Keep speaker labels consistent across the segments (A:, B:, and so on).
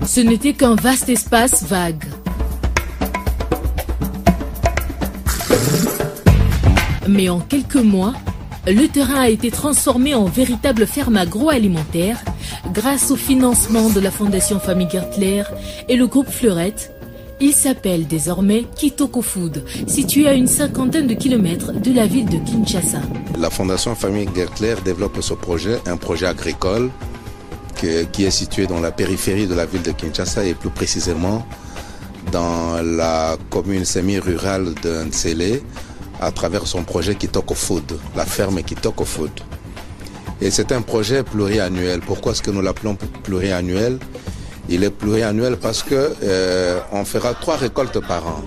A: Ce n'était qu'un vaste espace vague. Mais en quelques mois, le terrain a été transformé en véritable ferme agroalimentaire grâce au financement de la Fondation Famille Gertler et le groupe Fleurette. Il s'appelle désormais Kitoko Food, situé à une 50aine de kilomètres de la ville de Kinshasa.
B: La Fondation Famille Gertler développe ce projet, un projet agricole qui est situé dans la périphérie de la ville de Kinshasa et plus précisément dans la commune semi-rurale de Nsele, à travers son projet Kitoko Food, la ferme Kitoko Food. Et c'est un projet pluriannuel. Pourquoi est-ce que nous l'appelons pluriannuel? Il est pluriannuel parce que on fera 3 récoltes par an.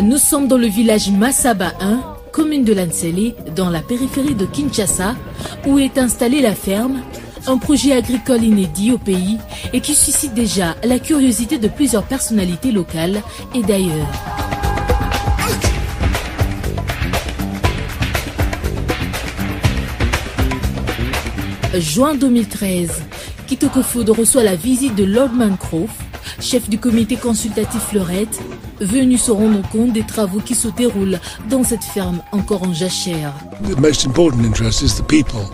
A: Nous sommes dans le village Masaba 1, commune de Lansele, dans la périphérie de Kinshasa, où est installée la ferme, un projet agricole inédit au pays et qui suscite déjà la curiosité de plusieurs personnalités locales et d'ailleurs. Juin 2013, Kitoko Food reçoit la visite de Lord Mancroft, chef du comité consultatif Fleurette, venu se rendre compte des travaux qui se déroulent dans cette ferme encore en jachère.
C: The most important interest is the people.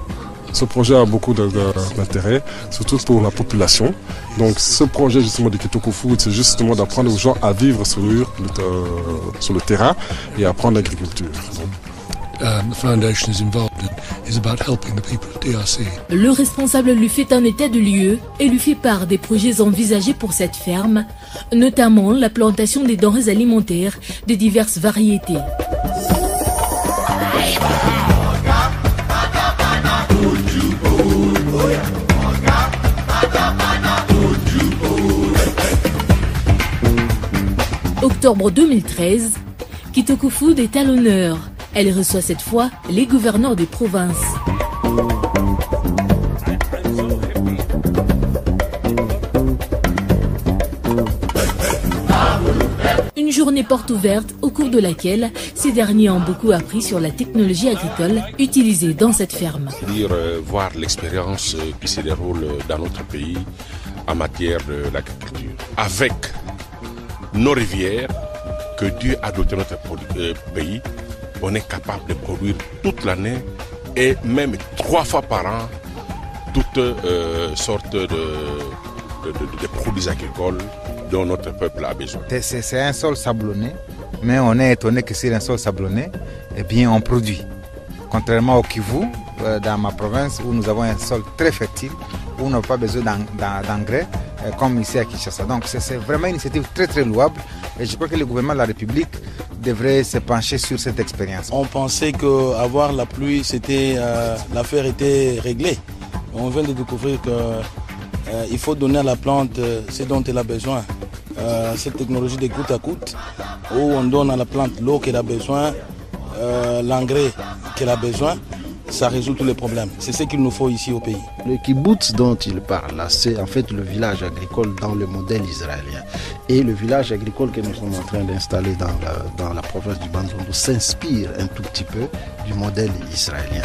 D: Ce projet a beaucoup d'intérêt, surtout pour la population. Donc ce projet justement de Kitoko Food, c'est justement d'apprendre aux gens à vivre sur le terrain et à apprendre l'agriculture.
C: The foundation is involved is about helping the people of DRC.
A: Le responsable lui fait un état de lieu et lui fait part des projets envisagés pour cette ferme, notamment la plantation des denrées alimentaires de diverses variétés. Octobre 2013, Kitoko Food est à l'honneur. Elle reçoit cette fois les gouverneurs des provinces. Une journée porte ouverte au cours de laquelle ces derniers ont beaucoup appris sur la technologie agricole utilisée dans cette ferme.
E: Voir l'expérience qui se déroule dans notre pays en matière de l'agriculture. Avec nos rivières que Dieu a doté notre pays, on est capable de produire toute l'année et même 3 fois par an toutes sortes de produits agricoles dont notre peuple a besoin.
F: C'est un sol sablonné, mais on est étonné que sur un sol sablonné, eh bien, on produit. Contrairement au Kivu, dans ma province, où nous avons un sol très fertile, où on n'a pas besoin d'engrais, comme ici à Kinshasa. Donc c'est vraiment une initiative très très louable et je crois que le gouvernement de la République devrait se pencher sur cette expérience.
G: On pensait qu'avoir la pluie, l'affaire était réglée. On vient de découvrir qu'il faut donner à la plante ce dont elle a besoin. Cette technologie de goutte à goutte, où on donne à la plante l'eau qu'elle a besoin, l'engrais qu'elle a besoin, ça résout tous les problèmes. C'est ce qu'il nous faut ici au pays.
H: Le kibbutz dont il parle, c'est en fait le village agricole dans le modèle israélien. Et le village agricole que nous sommes en train d'installer dans la province du Bandundu s'inspire un tout petit peu du modèle israélien.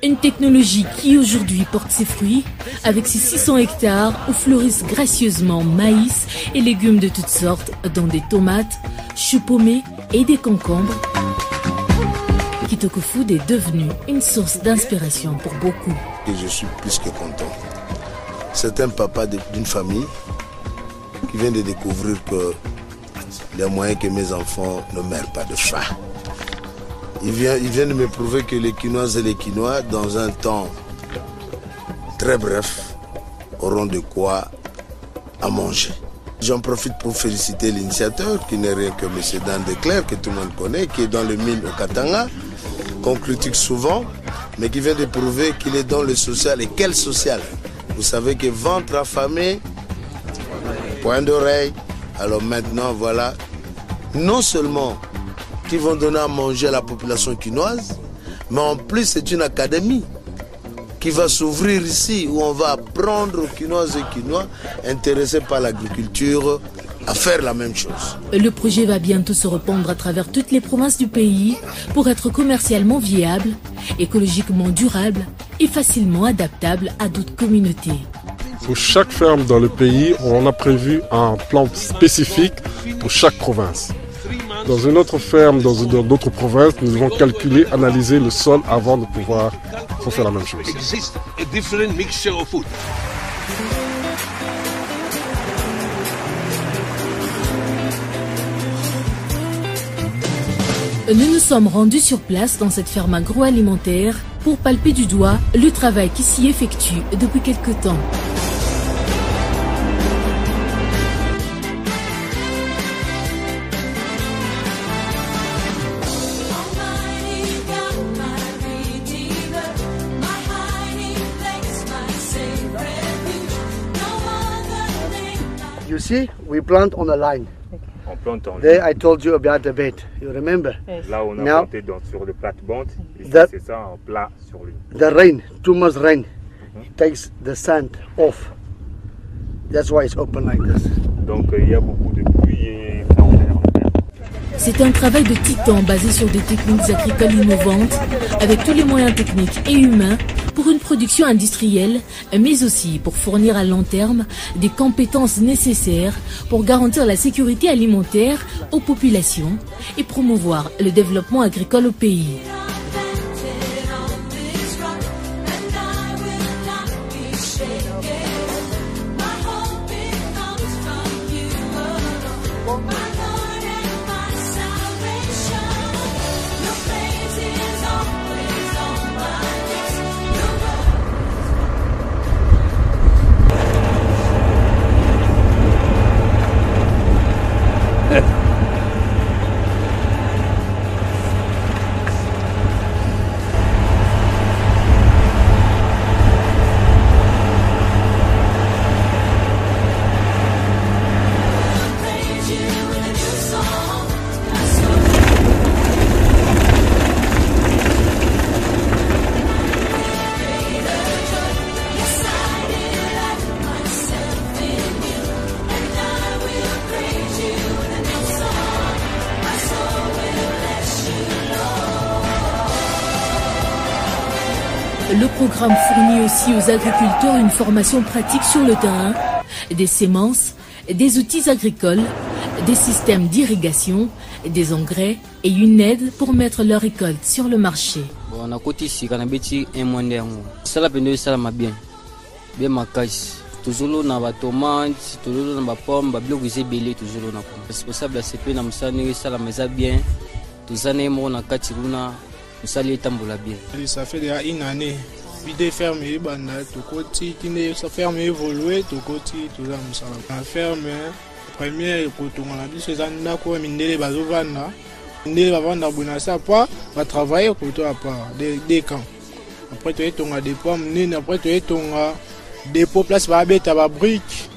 A: Une technologie qui aujourd'hui porte ses fruits avec ses 600 hectares où fleurissent gracieusement maïs et légumes de toutes sortes, dont des tomates, choux paumés et des concombres. Kitoko Food est devenu une source d'inspiration pour beaucoup.
I: Et je suis plus que content. C'est un papa d'une famille qui vient de découvrir que il y a moyen que mes enfants ne meurent pas de faim. Il vient de me prouver que les Quinoises et les Quinois, dans un temps très bref, auront de quoi à manger. J'en profite pour féliciter l'initiateur, qui n'est rien que M. Dan Declerc, que tout le monde connaît, qui est dans le mine au Katanga, qu'on critique souvent, mais qui vient de prouver qu'il est dans le social. Et quel social? Vous savez que ventre affamé, point d'oreille. Alors maintenant, voilà, non seulement qui vont donner à manger à la population quinoise, mais en plus c'est une académie qui va s'ouvrir ici, où on va apprendre aux Quinoises et Quinois intéressés par l'agriculture à faire la même chose.
A: Le projet va bientôt se répandre à travers toutes les provinces du pays pour être commercialement viable, écologiquement durable et facilement adaptable à d'autres communautés.
D: Pour chaque ferme dans le pays, on a prévu un plan spécifique pour chaque province. Dans une autre ferme, dans d'autres provinces, nous devons calculer, analyser le sol avant de pouvoir faire la même chose.
A: Nous nous sommes rendus sur place dans cette ferme agroalimentaire pour palper du doigt le travail qui s'y effectue depuis quelque temps.
J: You see, we plant on a line.
K: On plante en
J: There I told you about the bed. You remember?
K: Yes. Là, on a
J: Now,
K: planté sur le plate-bande. C'est ça, en plat sur lui.
J: The rain, too much rain, it takes the sand off. That's why it's open like this.
K: Donc, il y a beaucoup de pluie et ça en l'air.
A: C'est un travail de titan basé sur des techniques agricoles innovantes, avec tous les moyens techniques et humains pour une production industrielle, mais aussi pour fournir à long terme des compétences nécessaires pour garantir la sécurité alimentaire aux populations et promouvoir le développement agricole au pays. Le programme fournit aussi aux agriculteurs une formation pratique sur le terrain, des semences, des outils agricoles, des systèmes d'irrigation, des engrais et une aide pour mettre leur récolte sur le marché.
L: On a côté ici, on a bêti un mois ça la peine ça m'a bien ma caisse. Toujours on a tomates, toujours on a pommes, on a bloqué belé toujours on a pommes. Responsable c'est peu na musani ça la maison bien. Tous années on a katiruna. Ça
M: fait déjà une année. Puis des fermes, tout côté, ça ferme évolué, tout côté, tout ça. La ferme, première, quand on a dit ces années, quoi, les bases vana, les vana bonassa pas, va travailler pour toi à part des camps. Après tu es ton des pommes, après tu es ton des pots place va bête à brique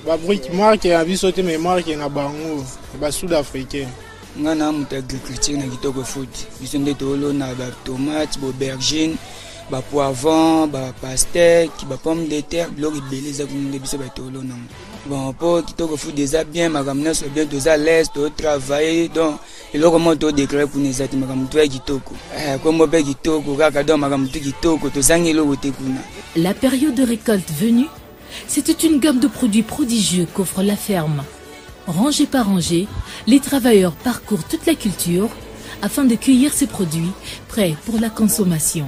M: marque et envie sauter mes marques et na bango, bas sud-africain.
N: Nga na muta agriculture na kitoko food biso nde tolo na ba tomate bo aubergine ba poivron ba pastèque ba pomme de terre blog ibele za kunde biso ba tolo na bon po kitoko food déjà bien makamna so bien tous à l'aise to travailler donc eloko mo to déclarer pour les ati makamtu ya kitoko comme be kitoko kaka donc makamtu kitoko to zangi eloko te kuna.
A: La période de récolte venue, c'était une gamme de produits prodigieux qu'offre la ferme. Rangée par rangée, les travailleurs parcourent toute la culture afin de cueillir ces produits prêts pour la consommation.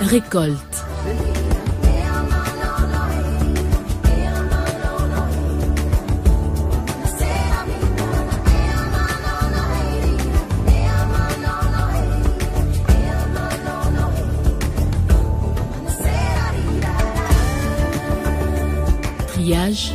A: Récolte. Triage.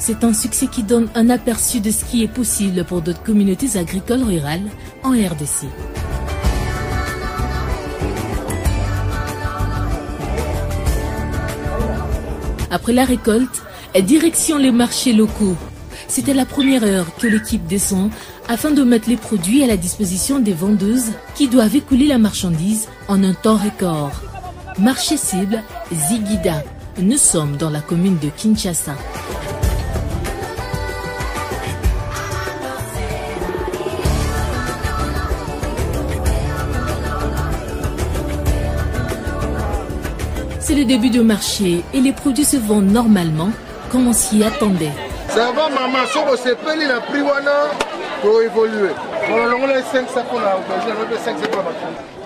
A: C'est un succès qui donne un aperçu de ce qui est possible pour d'autres communautés agricoles rurales en RDC. Après la récolte, direction les marchés locaux. C'était la première heure que l'équipe descend afin de mettre les produits à la disposition des vendeuses qui doivent écouler la marchandise en un temps record. Marché cible, Ziguida. Nous sommes dans la commune de Kinshasa. C'est le début du marché et les produits se vendent normalement comme on s'y attendait.
I: Ça va, maman, si on se paye la prix, pour évoluer.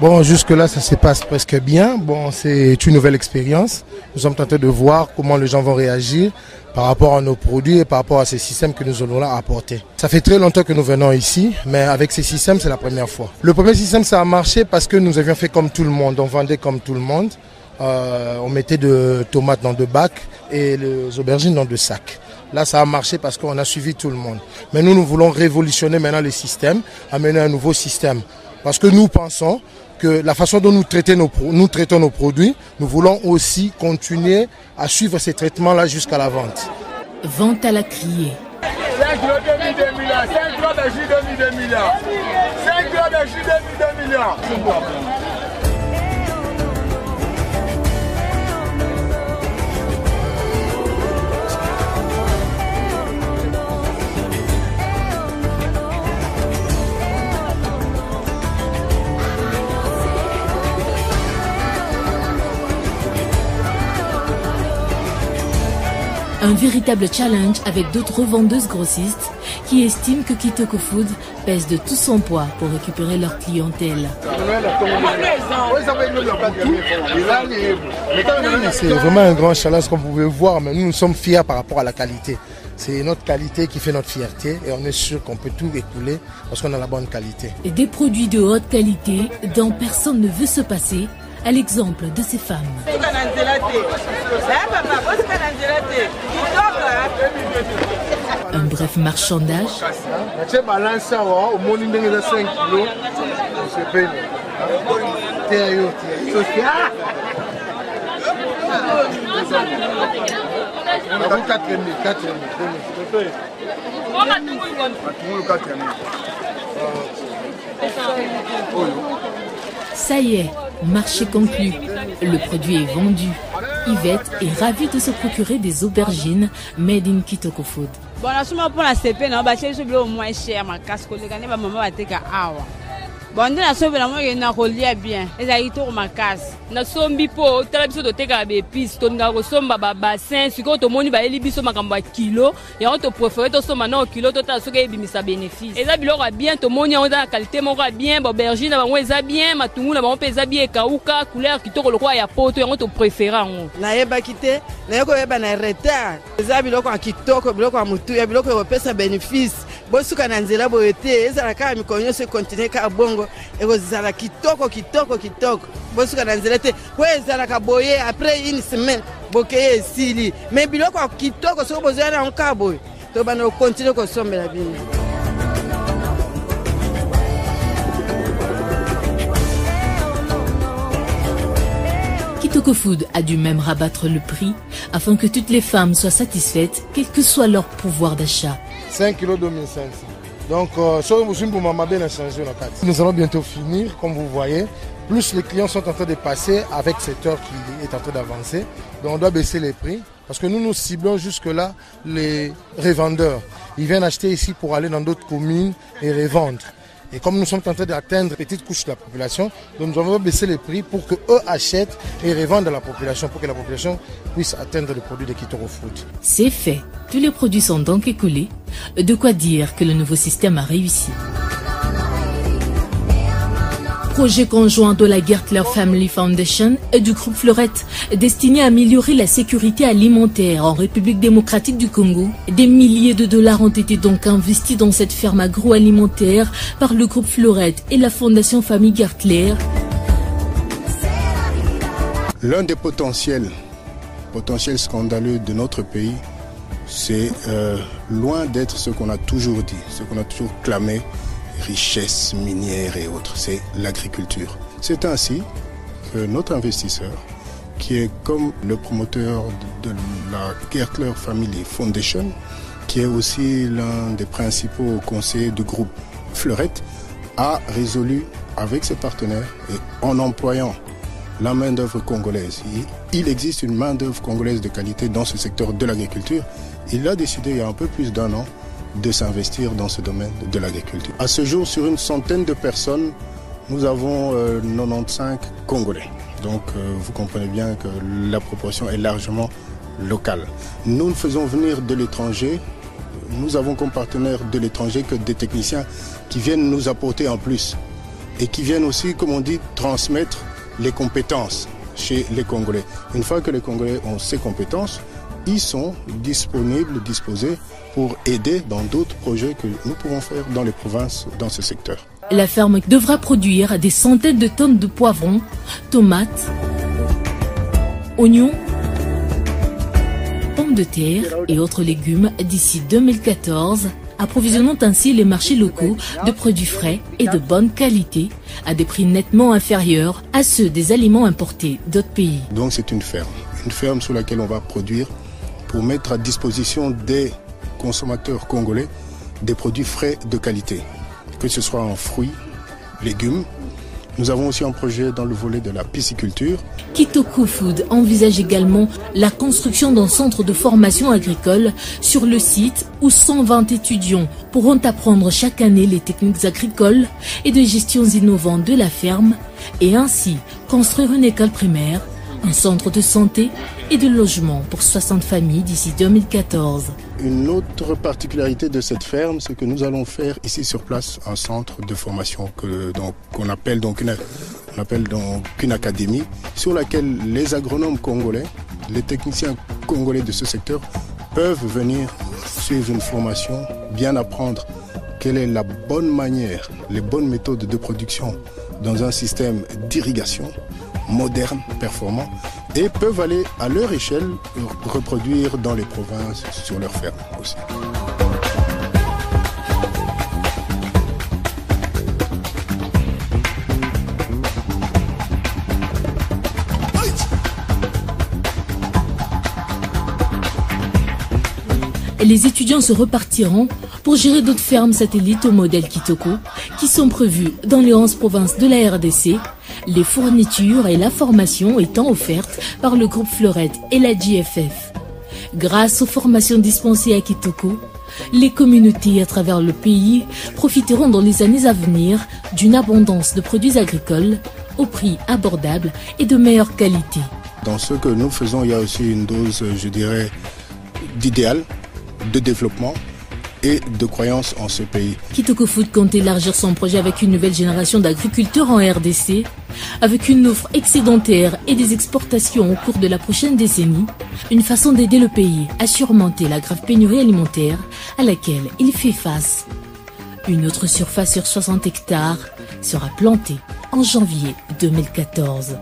O: Bon, jusque-là, ça se passe presque bien. Bon, c'est une nouvelle expérience. Nous sommes tentés de voir comment les gens vont réagir par rapport à nos produits et par rapport à ces systèmes que nous allons là apporter. Ça fait très longtemps que nous venons ici, mais avec ces systèmes, c'est la première fois. Le premier système, ça a marché parce que nous avions fait comme tout le monde. On vendait comme tout le monde. On mettait de tomates dans 2 bacs et les aubergines dans 2 sacs. Là, ça a marché parce qu'on a suivi tout le monde. Mais nous voulons révolutionner maintenant les systèmes, amener un nouveau système. Parce que nous pensons que la façon dont nous traitons nos produits, nous voulons aussi continuer à suivre ces traitements-là jusqu'à la vente.
A: Vente à la criée.
I: 5 kilos de jus 2 milliards, 5 kilos de jus 2 milliards, 5 kilos de jus 2 milliards.
A: Un véritable challenge avec d'autres vendeuses grossistes qui estiment que Kitoko Food pèse de tout son poids pour récupérer leur clientèle.
O: C'est vraiment un grand challenge comme vous pouvez voir, mais nous sommes fiers par rapport à la qualité. C'est notre qualité qui fait notre fierté et on est sûr qu'on peut tout écouler parce qu'on a la bonne qualité.
A: Et des produits de haute qualité dont personne ne veut se passer, à l'exemple de ces femmes. Un bref marchandage. Ça y est, marché conclu. Le produit est vendu. Yvette est ravie de se procurer des aubergines made in Kitoko Food.
P: Bon, la somme pour la CP, non, bah c'est le moins cher, ma casque, les gars, maman va te faire awa. Bon, la somme vraiment il n'a relié bien. Les aïtos ma casse.
Q: Na sombi po, tala biso to teka be piste, to nga ko somba ba bassin, siko to moni ba eli biso makamba kilo, ya on to préférer to somba na kilo to ta soka ebimisa bénéfice. Eza biloko bien to moni on da qualité moko bien, ba aubergine ba eza bien, matungu na ba eza bien kauka, couleur kitoko lokwa ya poto, ya on to préférer ngo.
P: Na yeba kité, na yeko yeba na retard. Eza biloko kitoko, biloko mutu, ya biloko opesa bénéfice. Bosuka na nzela boyete, eza ka mikonyo se continue ka bongo, ekozala kitoko kitoko kitoko. Bosuka na nzela te, eza ka boye après une semaine, bokeye sili. Mais biloko kitoko so bozo na nkabo, to bana continue ko sombela bino.
A: Kitoko Food a dû même rabattre le prix afin que toutes les femmes soient satisfaites, quel que soit leur pouvoir d'achat.
O: 5 kg 2500. Donc, nous allons bientôt finir, comme vous voyez. Plus les clients sont en train de passer avec cette heure qui est en train d'avancer. Donc, on doit baisser les prix parce que nous ciblons jusque-là les revendeurs. Ils viennent acheter ici pour aller dans d'autres communes et revendre. Et comme nous sommes en train d'atteindre une petite couche de la population, donc nous avons baissé les prix pour qu'eux achètent et revendent à la population, pour que la population puisse atteindre les produits de Kitoko Food.
A: C'est fait. Tous les produits sont donc écoulés. De quoi dire que le nouveau système a réussi. Projet conjoint de la Gertler Family Foundation et du groupe Fleurette, destiné à améliorer la sécurité alimentaire en République démocratique du Congo. Des milliers de dollars ont été donc investis dans cette ferme agroalimentaire par le groupe Fleurette et la Fondation Famille Gertler.
R: L'un des potentiels scandaleux de notre pays, c'est loin d'être ce qu'on a toujours dit, ce qu'on a toujours clamé, richesse minière et autres, c'est l'agriculture. C'est ainsi que notre investisseur, qui est comme le promoteur de la Gertler Family Foundation, qui est aussi l'un des principaux conseillers du groupe Fleurette, a résolu avec ses partenaires et en employant la main-d'œuvre congolaise. Il existe une main-d'œuvre congolaise de qualité dans ce secteur de l'agriculture. Il a décidé il y a un peu plus d'1 an de s'investir dans ce domaine de l'agriculture. À ce jour, sur une centaine de personnes, nous avons 95 Congolais. Donc vous comprenez bien que la proportion est largement locale. Nous faisons venir de l'étranger. Nous avons comme partenaires de l'étranger que des techniciens qui viennent nous apporter en plus et qui viennent aussi, comme on dit, transmettre les compétences chez les Congolais. Une fois que les Congolais ont ces compétences, ils sont disponibles, disposés pour aider dans d'autres projets que nous pouvons faire dans les provinces, dans ce secteur.
A: La ferme devra produire des centaines de tonnes de poivrons, tomates, oignons, pommes de terre et autres légumes d'ici 2014, approvisionnant ainsi les marchés locaux de produits frais et de bonne qualité à des prix nettement inférieurs à ceux des aliments importés d'autres pays.
R: Donc c'est une ferme sur laquelle on va produire pour mettre à disposition des consommateurs congolais des produits frais de qualité, que ce soit en fruits, légumes. Nous avons aussi un projet dans le volet de la pisciculture.
A: Kitoko Food envisage également la construction d'un centre de formation agricole sur le site où 120 étudiants pourront apprendre chaque année les techniques agricoles et de gestion innovantes de la ferme et ainsi construire une école primaire, un centre de santé et de logement pour 60 familles d'ici 2014.
R: Une autre particularité de cette ferme, c'est que nous allons faire ici sur place un centre de formation qu'on appelle donc une académie sur laquelle les agronomes congolais, les techniciens congolais de ce secteur peuvent venir suivre une formation, bien apprendre quelle est la bonne manière, les bonnes méthodes de production dans un système d'irrigation moderne, performant, et peuvent aller à leur échelle reproduire dans les provinces sur leur ferme aussi.
A: Les étudiants se repartiront pour gérer d'autres fermes satellites au modèle Kitoko qui sont prévues dans les 11 provinces de la RDC, les fournitures et la formation étant offertes par le groupe Fleurette et la GFF. Grâce aux formations dispensées à Kitoko, les communautés à travers le pays profiteront dans les années à venir d'une abondance de produits agricoles au prix abordable et de meilleure qualité.
R: Dans ce que nous faisons, il y a aussi une dose, je dirais, d'idéal, de développement et de croyance en ce pays.
A: Kitoko Food compte élargir son projet avec une nouvelle génération d'agriculteurs en RDC, avec une offre excédentaire et des exportations au cours de la prochaine décennie, une façon d'aider le pays à surmonter la grave pénurie alimentaire à laquelle il fait face. Une autre surface sur 60 hectares sera plantée en janvier 2014.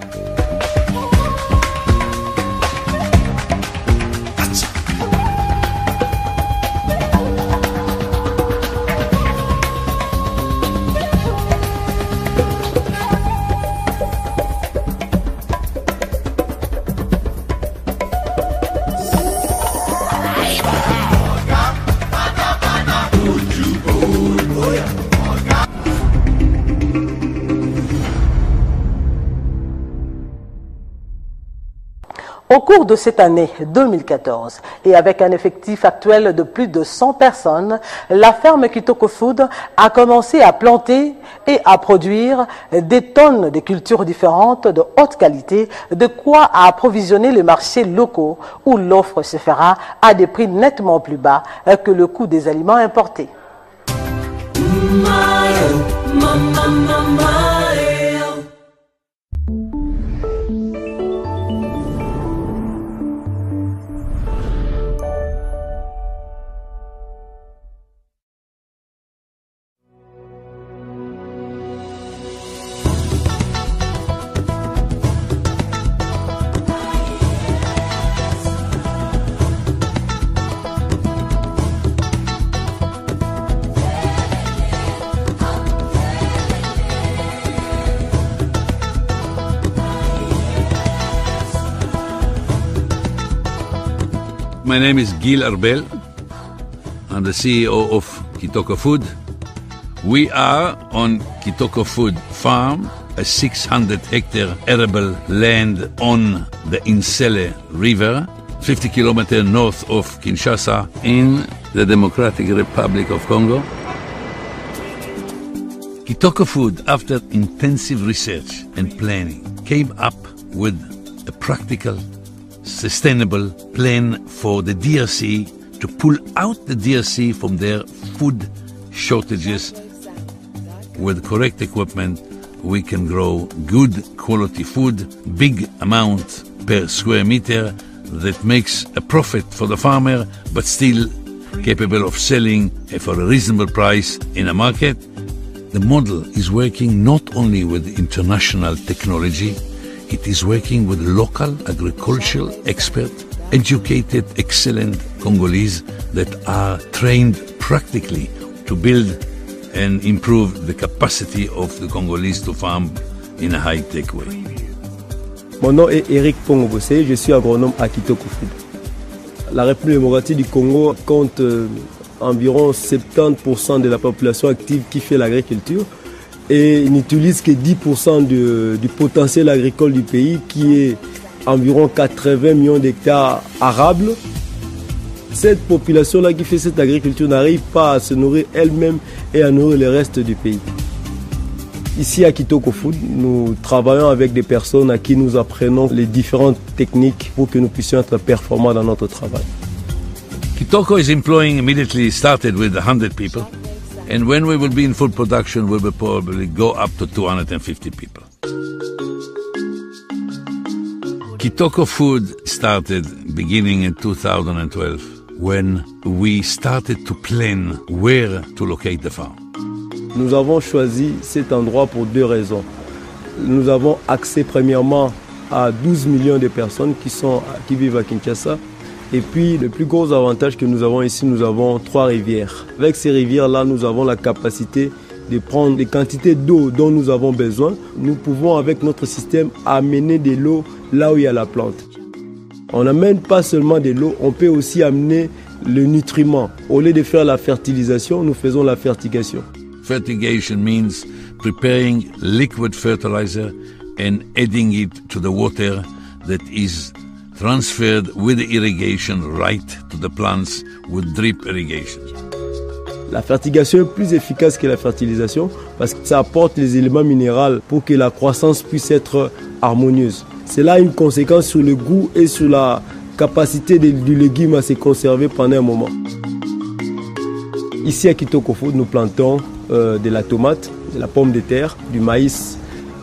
S: Au cours de cette année 2014 et avec un effectif actuel de plus de 100 personnes, la ferme Kitoko Food a commencé à planter et à produire des tonnes de cultures différentes de haute qualité, de quoi approvisionner les marchés locaux où l'offre se fera à des prix nettement plus bas que le coût des aliments importés.
T: My name is Gil Arbel. I'm the CEO of Kitoko Food. We are on Kitoko Food Farm, a 600-hectare arable land on the Insele River, 50 kilometers north of Kinshasa in the Democratic Republic of Congo. Kitoko Food, after intensive research and planning, came up with a practical, sustainable plan for the DRC to pull out the DRC from their food shortages. With correct equipment, we can grow good quality food, big amount per square meter that makes a profit for the farmer, but still capable of selling for a reasonable price in a market. The model is working not only with international technology, it is working with local agricultural experts, educated, excellent Congolese that are trained practically to build and improve the capacity of the Congolese to farm in a high-tech way.
U: Mon nom est Eric Pongobossé, je suis agronome à Kitoko Food. La République démocratique du Congo compte environ 70% de la population active qui fait l'agriculture et n'utilise que 10% du potentiel agricole du pays qui est environ 80 millions d'hectares arables. Cette population-là qui fait cette agriculture n'arrive pas à se nourrir elle-même et à nourrir le reste du pays. Ici à Kitoko Food, nous travaillons avec des personnes à qui nous apprenons les différentes techniques pour que nous puissions être performants dans notre travail.
T: Kitoko is employing immediately started with 100 people, and when we will be in full production, we will probably go up to 250 people. Kitoko Food started beginning in 2012 when we started to plan where to locate the farm.
U: Nous avons choisi cet endroit pour deux raisons. Nous avons accès premièrement à 12 millions de personnes qui vivent à Kinshasa. Et puis le plus gros avantage que nous avons ici, nous avons 3 rivières. Avec ces rivières-là, nous avons la capacité de prendre les quantités d'eau dont nous avons besoin. Nous pouvons avec notre système amener de l'eau là où il y a la plante. On n'amène pas seulement de l'eau, on peut aussi amener le nutriment. Au lieu de faire la fertilisation, nous faisons la fertigation.
T: Fertigation means preparing liquid fertilizer and adding it to the water that is transferred with the irrigation right to the plants with drip irrigation.
U: La fertigation est plus efficace que la fertilisation parce que ça apporte les éléments minéraux pour que la croissance puisse être harmonieuse. Cela a une conséquence sur le goût et sur la capacité du légume à se conserver pendant un moment. Ici à Kitoko Food, nous plantons de la tomate, de la pomme de terre, du maïs,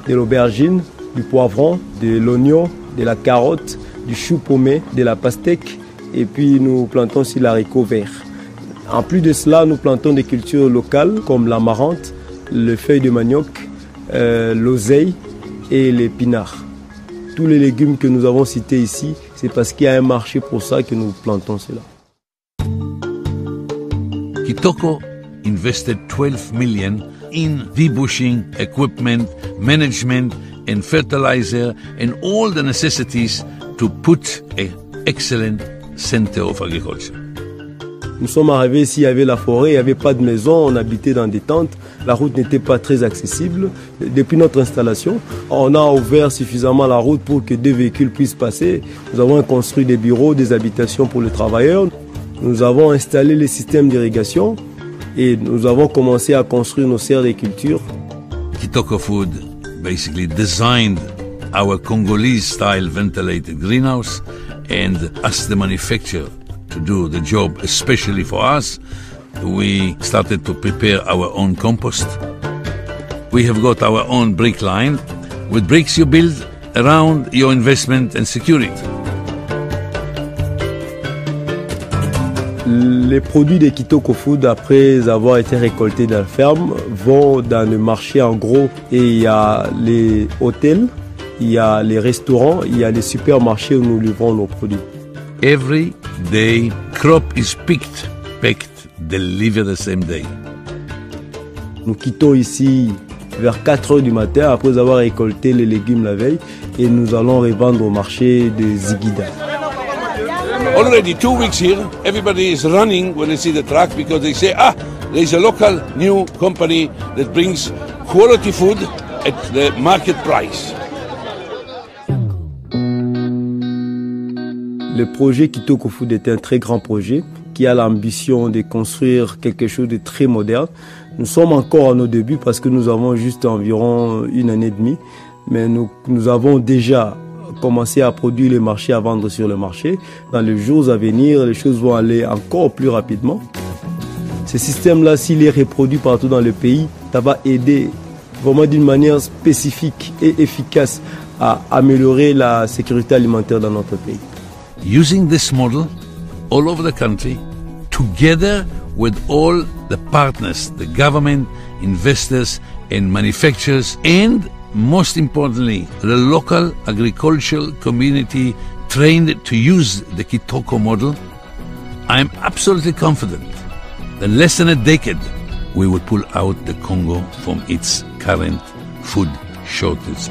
U: de l'aubergine, du poivron, de l'oignon, de la carotte, du chou paumé, de la pastèque et puis nous plantons aussi l'haricot vert. En plus de cela, nous plantons des cultures locales comme l'amarante, le feuille de manioc, l'oseille et l'épinard. Tous les légumes que nous avons cités ici, c'est parce qu'il y a un marché pour ça que nous plantons cela.
T: Kitoko invested 12 million in debushing, equipment, management and fertilizer and all the necessities to put an excellent center of agriculture.
U: Nous sommes arrivés ici, il y avait la forêt, il n'y avait pas de maison, on habitait dans des tentes, la route n'était pas très accessible. Depuis notre installation, on a ouvert suffisamment la route pour que 2 véhicules puissent passer. Nous avons construit des bureaux, des habitations pour les travailleurs. Nous avons installé les systèmes d'irrigation et nous avons commencé à construire nos serres de culture.
T: Kitoko Food basically designed our Congolese-style ventilated greenhouse and asked the manufacturer to do the job, especially for us. We started to prepare our own compost. We have got our own brick line. With bricks you build around your investment and security.
U: Les produits de Kitoko Food, après avoir été récoltés dans la ferme, vont dans le marché en gros. Et il y a les hôtels, il y a les restaurants, il y a les supermarchés où nous livrons nos produits.
T: Every day, crop is picked, packed, delivered the same day.
U: Nous quittons ici vers 4 h du matin après avoir récolté les légumes la veille et nous allons revendre au marché de Ziguida.
B: Already 2 weeks here, everybody is running when they see the truck because they say, there's a local new company that brings quality food at the market price.
U: Le projet Kitoko Food est un très grand projet qui a l'ambition de construire quelque chose de très moderne. Nous sommes encore à nos débuts parce que nous avons juste environ 1 année et demie, mais nous avons déjà commencé à produire le marché, à vendre sur le marché. Dans les jours à venir, les choses vont aller encore plus rapidement. Ce système-là, s'il est reproduit partout dans le pays, ça va aider vraiment d'une manière spécifique et efficace à améliorer la sécurité alimentaire dans notre pays.
T: Using this model all over the country, together with all the partners, the government, investors and manufacturers, and most importantly, the local agricultural community trained to use the Kitoko model, I am absolutely confident that in less than a decade, we will pull out the Congo from its current food shortage.